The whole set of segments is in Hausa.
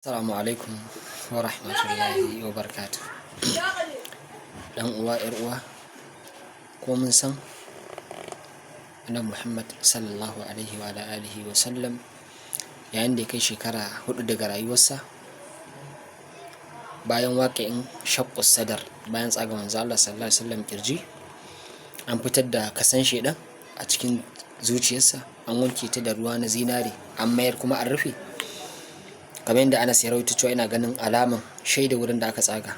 Assalamu alaikum wa rahmatullahi wa barakatuh. Dan uwa, ‘yar uwa, ko mun san Annabi Muhammad sallallahu alaihi wa alihi wa sallam yayin da ya kai shekara 4 daga rayuwarsa, bayan waƙi'in shaqqus sadar, bayan tsaga manzo Allah sallallahu alaihi wasallam kirji, an fitar da kasan shedan a cikin zuciyarsa, an wanke ta da ruwa na zinare, an mayar kuma an rufe. Kamar yadda Anas ya rawaito cewa ina ganin alaman shaida wurin da aka tsaga.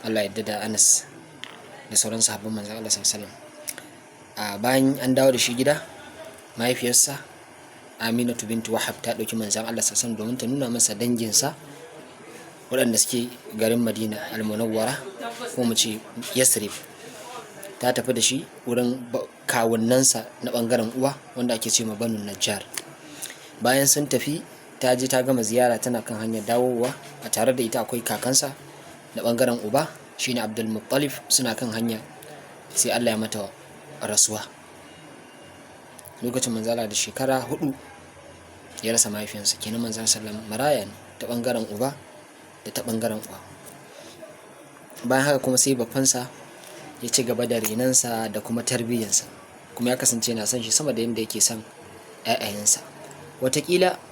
Allah yadda da Anas da sauran sahabban manzon Allah sallallahu alaihi wasallam. Bayan an dawo da shi gida, mahaifiyarsa Aminatu bintu Wahab ta ɗauki manzon Allah sallallahu alaihi wasallam domin ta nuna masa danginsa waɗanda suke garin Madina al-Munawwara, ko mu ce Yasrib. Ta tafi da shi wurin kawunnansa na ɓangaren uwa wanda ake ce ma Banu Najjar. Bayan sun tafi, ta je ta gama ziyara, tana kan hanyar dawowa. A tare da ita akwai kakansa da bangaren uba shine Abdul Muttalib. Suna kan hanya sai Allah ya mata rasuwa. Lokacin manzala da shekara 4 ya rasa mahaifiyarsa, kenan manzala sallam maraya ne ta bangaren uba da ta bangaren uwa. Bayan haka kuma sai babbansa ya ci gaba da renansa da kuma tarbiyyarsa, kuma ya kasance yana son shi sama da yadda yake son ƴaƴayensa. Wataƙila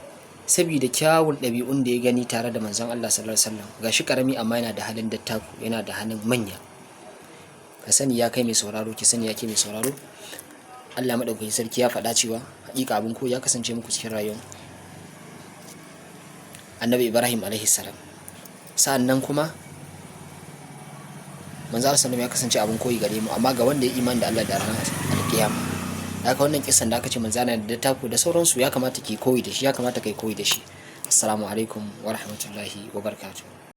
saboda kyawun ɗabi'un da ya gani tare da manzon Allah sallallahu alaihi wasallam, gashi karami amma yana da halin dattaku, yana da halin manya. Ka sani ya kai mai sauraro, ki sani ya ke mai sauraro, Allah madaukakin sarki ya faɗa cewa haƙiƙa abin ko ya kasance muku cikin rayuwar Annabi Ibrahim alaihi salam. Sa'annan kuma manzon Allah sallallahu alaihi wasallam ya kasance abin koyi gare mu, amma ga wanda ya imani da Allah da ranar alƙiyama. Haka wannan kisan da aka ce manzana da dattako da sauransu, ya kamata ki koyi da shi, ya kamata kai koyi da shi. Assalamu alaikum wa rahmatullahi wa barakatuh.